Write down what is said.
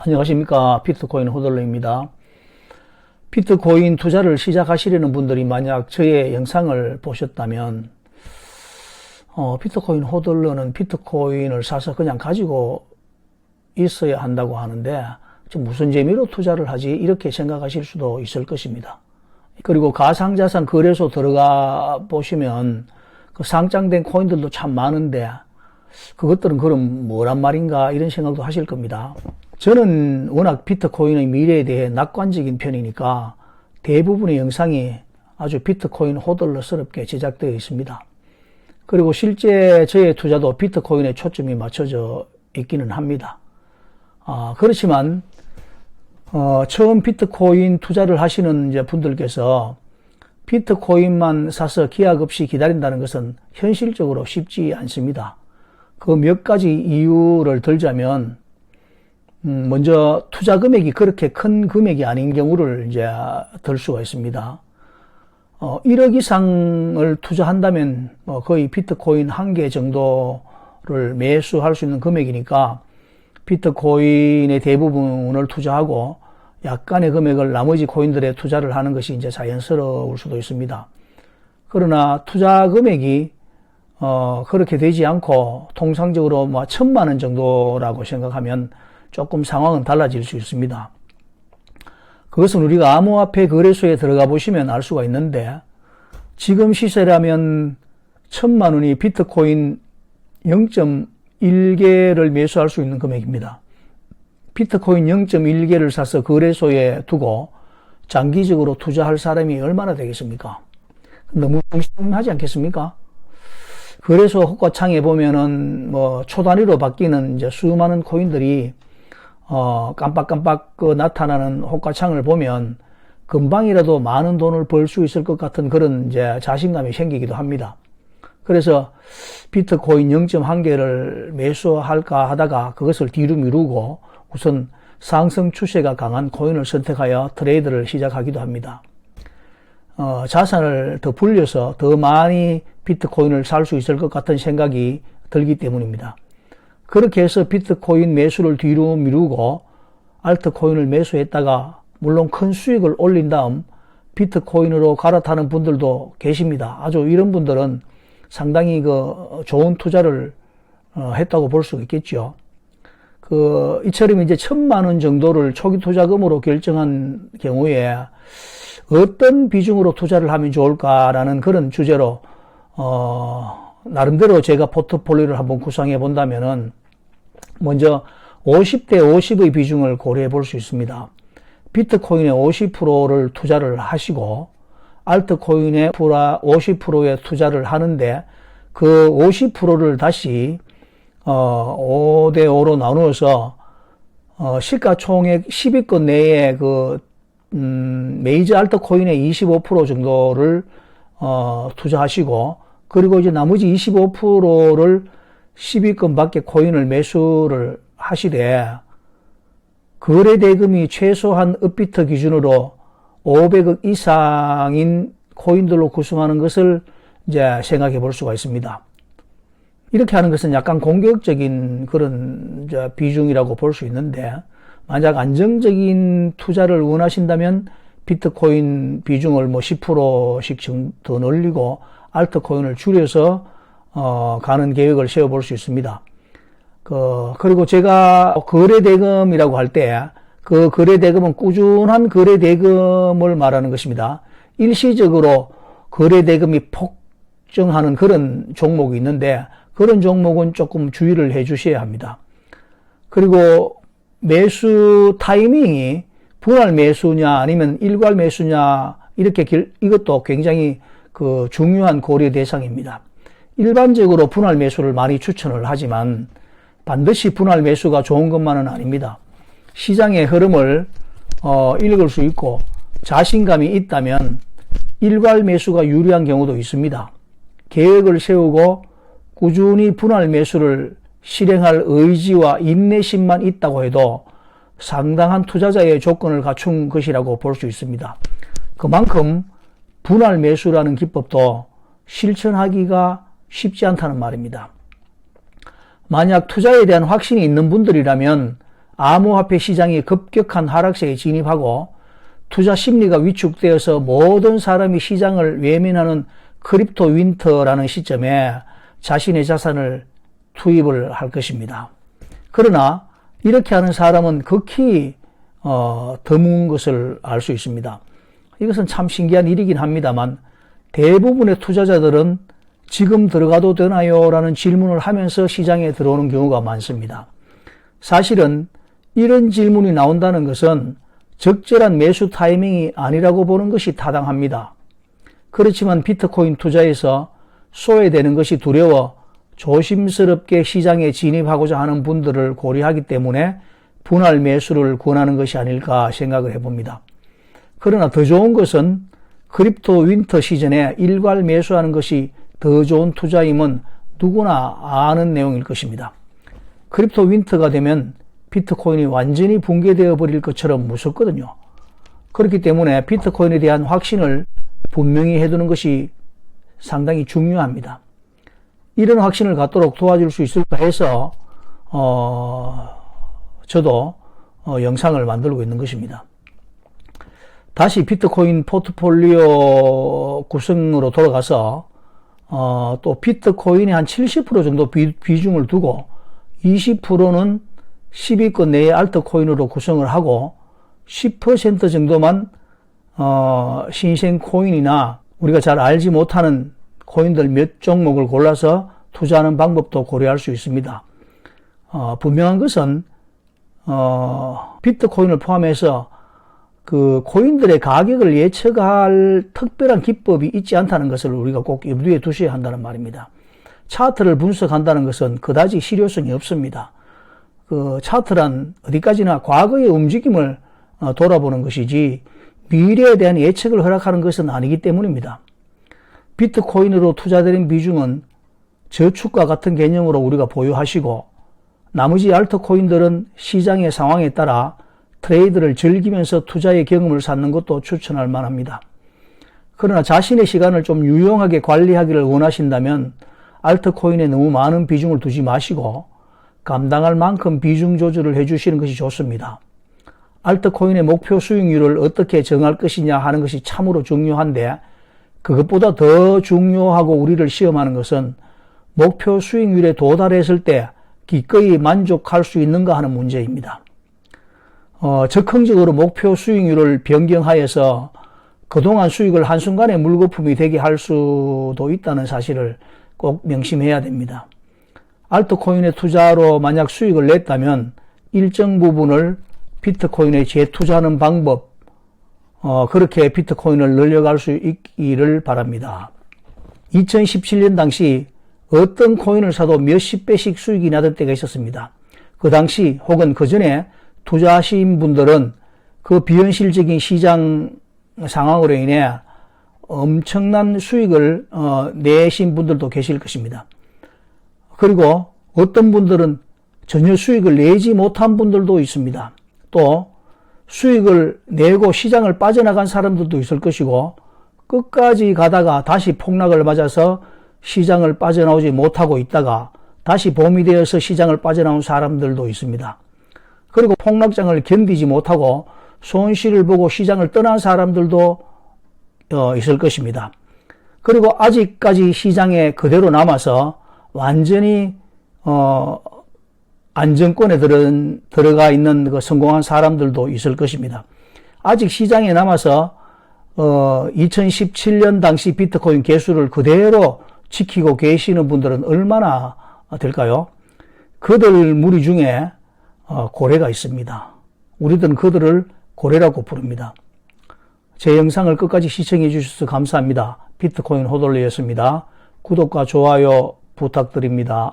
안녕하십니까. 비트코인 호들러입니다. 비트코인 투자를 시작하시려는 분들이 만약 저의 영상을 보셨다면 비트코인 호들러는 비트코인을 사서 그냥 가지고 있어야 한다고 하는데 무슨 재미로 투자를 하지 이렇게 생각하실 수도 있을 것입니다. 그리고 가상자산 거래소 들어가 보시면 그 상장된 코인들도 참 많은데 그것들은 그럼 뭐란 말인가 이런 생각도 하실 겁니다. 저는 워낙 비트코인의 미래에 대해 낙관적인 편이니까 대부분의 영상이 아주 비트코인 호들러스럽게 제작되어 있습니다. 그리고 실제 저의 투자도 비트코인에 초점이 맞춰져 있기는 합니다. 그렇지만 처음 비트코인 투자를 하시는 이제 분들께서 비트코인만 사서 기약 없이 기다린다는 것은 현실적으로 쉽지 않습니다. 그 몇 가지 이유를 들자면 먼저 투자 금액이 그렇게 큰 금액이 아닌 경우를 이제 들 수가 있습니다. 1억 이상을 투자한다면 거의 비트코인 한 개 정도를 매수할 수 있는 금액이니까 비트코인의 대부분을 투자하고 약간의 금액을 나머지 코인들에 투자를 하는 것이 이제 자연스러울 수도 있습니다. 그러나 투자 금액이 그렇게 되지 않고 통상적으로 1,000만 원 정도라고 생각하면 조금 상황은 달라질 수 있습니다. 그것은 우리가 암호화폐 거래소에 들어가 보시면 알 수가 있는데 지금 시세라면 1,000만 원이 비트코인 0.1개를 매수할 수 있는 금액입니다. 비트코인 0.1개를 사서 거래소에 두고 장기적으로 투자할 사람이 얼마나 되겠습니까? 너무 심하지 않겠습니까? 거래소 호가창에 보면은 초 단위로 바뀌는 이제 수많은 코인들이 깜빡깜빡 나타나는 호가창을 보면 금방이라도 많은 돈을 벌 수 있을 것 같은 그런 이제 자신감이 생기기도 합니다. 그래서 비트코인 0.1개를 매수할까 하다가 그것을 뒤로 미루고 우선 상승 추세가 강한 코인을 선택하여 트레이드를 시작하기도 합니다. 자산을 더 불려서 더 많이 비트코인을 살 수 있을 것 같은 생각이 들기 때문입니다. 그렇게 해서 비트코인 매수를 뒤로 미루고 알트코인을 매수했다가 물론 큰 수익을 올린 다음 비트코인으로 갈아타는 분들도 계십니다. 아주 이런 분들은 상당히 좋은 투자를 했다고 볼 수 있겠죠. 이처럼 이제 1,000만 원 정도를 초기 투자금으로 결정한 경우에 어떤 비중으로 투자를 하면 좋을까라는 그런 주제로 나름대로 제가 포트폴리오를 한번 구성해 본다면은 먼저 50대 50의 비중을 고려해 볼 수 있습니다. 비트코인의 50%를 투자를 하시고 알트코인의 50%에 투자를 하는데 그 50%를 다시 5대 5로 나누어서 시가총액 10위권 내에 메이저 알트코인의 25% 정도를 투자하시고 그리고 이제 나머지 25%를 10위권 밖에 코인을 매수를 하시되 거래 대금이 최소한 업비트 기준으로 500억 이상인 코인들로 구성하는 것을 이제 생각해 볼 수가 있습니다. 이렇게 하는 것은 약간 공격적인 그런 이제 비중이라고 볼 수 있는데 만약 안정적인 투자를 원하신다면 비트코인 비중을 10%씩 더 늘리고 알트코인을 줄여서 가는 계획을 세워볼 수 있습니다. 그리고 제가 거래대금이라고 할 때 그 거래대금은 꾸준한 거래대금을 말하는 것입니다. 일시적으로 거래대금이 폭증하는 그런 종목이 있는데 그런 종목은 조금 주의를 해 주셔야 합니다. 그리고 매수 타이밍이 분할 매수냐 아니면 일괄 매수냐 이것도 굉장히 중요한 고려 대상입니다. 일반적으로 분할 매수를 많이 추천을 하지만 반드시 분할 매수가 좋은 것만은 아닙니다. 시장의 흐름을 읽을 수 있고 자신감이 있다면 일괄 매수가 유리한 경우도 있습니다. 계획을 세우고 꾸준히 분할 매수를 실행할 의지와 인내심만 있다고 해도 상당한 투자자의 조건을 갖춘 것이라고 볼 수 있습니다. 그만큼 분할 매수라는 기법도 실천하기가 쉽지 않다는 말입니다. 만약 투자에 대한 확신이 있는 분들이라면 암호화폐 시장이 급격한 하락세에 진입하고 투자 심리가 위축되어서 모든 사람이 시장을 외면하는 크립토 윈터라는 시점에 자신의 자산을 투입을 할 것입니다. 그러나 이렇게 하는 사람은 극히 드문 것을 알 수 있습니다. 이것은 참 신기한 일이긴 합니다만 대부분의 투자자들은 지금 들어가도 되나요? 라는 질문을 하면서 시장에 들어오는 경우가 많습니다. 사실은 이런 질문이 나온다는 것은 적절한 매수 타이밍이 아니라고 보는 것이 타당합니다. 그렇지만 비트코인 투자에서 소외되는 것이 두려워 조심스럽게 시장에 진입하고자 하는 분들을 고려하기 때문에 분할 매수를 권하는 것이 아닐까 생각을 해봅니다. 그러나 더 좋은 것은 크립토 윈터 시즌에 일괄 매수하는 것이 더 좋은 투자임은 누구나 아는 내용일 것입니다. 크립토 윈터가 되면 비트코인이 완전히 붕괴되어 버릴 것처럼 무섭거든요. 그렇기 때문에 비트코인에 대한 확신을 분명히 해두는 것이 상당히 중요합니다. 이런 확신을 갖도록 도와줄 수 있을까 해서 저도 영상을 만들고 있는 것입니다. 다시 비트코인 포트폴리오 구성으로 돌아가서 또 비트코인의 한 70% 정도 비중을 두고 20%는 10위권 내의 알트코인으로 구성을 하고 10% 정도만 신생 코인이나 우리가 잘 알지 못하는 코인들 몇 종목을 골라서 투자하는 방법도 고려할 수 있습니다. 분명한 것은 비트코인을 포함해서 그 코인들의 가격을 예측할 특별한 기법이 있지 않다는 것을 우리가 꼭 염두에 두셔야 한다는 말입니다. 차트를 분석한다는 것은 그다지 실효성이 없습니다. 그 차트란 어디까지나 과거의 움직임을 돌아보는 것이지 미래에 대한 예측을 허락하는 것은 아니기 때문입니다. 비트코인으로 투자되는 비중은 저축과 같은 개념으로 우리가 보유하시고 나머지 알트코인들은 시장의 상황에 따라 트레이드를 즐기면서 투자의 경험을 쌓는 것도 추천할 만합니다. 그러나 자신의 시간을 좀 유용하게 관리하기를 원하신다면 알트코인에 너무 많은 비중을 두지 마시고 감당할 만큼 비중 조절을 해주시는 것이 좋습니다. 알트코인의 목표 수익률을 어떻게 정할 것이냐 하는 것이 참으로 중요한데 그것보다 더 중요하고 우리를 시험하는 것은 목표 수익률에 도달했을 때 기꺼이 만족할 수 있는가 하는 문제입니다. 적극적으로 목표 수익률을 변경하여서 그동안 수익을 한순간에 물거품이 되게 할 수도 있다는 사실을 꼭 명심해야 됩니다. 알트코인의 투자로 만약 수익을 냈다면 일정 부분을 비트코인에 재투자하는 방법, 그렇게 비트코인을 늘려갈 수 있기를 바랍니다. 2017년 당시 어떤 코인을 사도 몇십 배씩 수익이 나던 때가 있었습니다. 그 당시 혹은 그 전에 투자하신 분들은 그 비현실적인 시장 상황으로 인해 엄청난 수익을 내신 분들도 계실 것입니다. 그리고 어떤 분들은 전혀 수익을 내지 못한 분들도 있습니다. 또 수익을 내고 시장을 빠져나간 사람들도 있을 것이고 끝까지 가다가 다시 폭락을 맞아서 시장을 빠져나오지 못하고 있다가 다시 봄이 되어서 시장을 빠져나온 사람들도 있습니다. 그리고 폭락장을 견디지 못하고 손실을 보고 시장을 떠난 사람들도 있을 것입니다. 그리고 아직까지 시장에 그대로 남아서 완전히 안정권에 들어가 있는 그 성공한 사람들도 있을 것입니다. 아직 시장에 남아서 2017년 당시 비트코인 개수를 그대로 지키고 계시는 분들은 얼마나 될까요? 그들 무리 중에 고래가 있습니다. 우리들은 그들을 고래라고 부릅니다. 제 영상을 끝까지 시청해 주셔서 감사합니다. 비트코인 호돌리였습니다. 구독과 좋아요 부탁드립니다.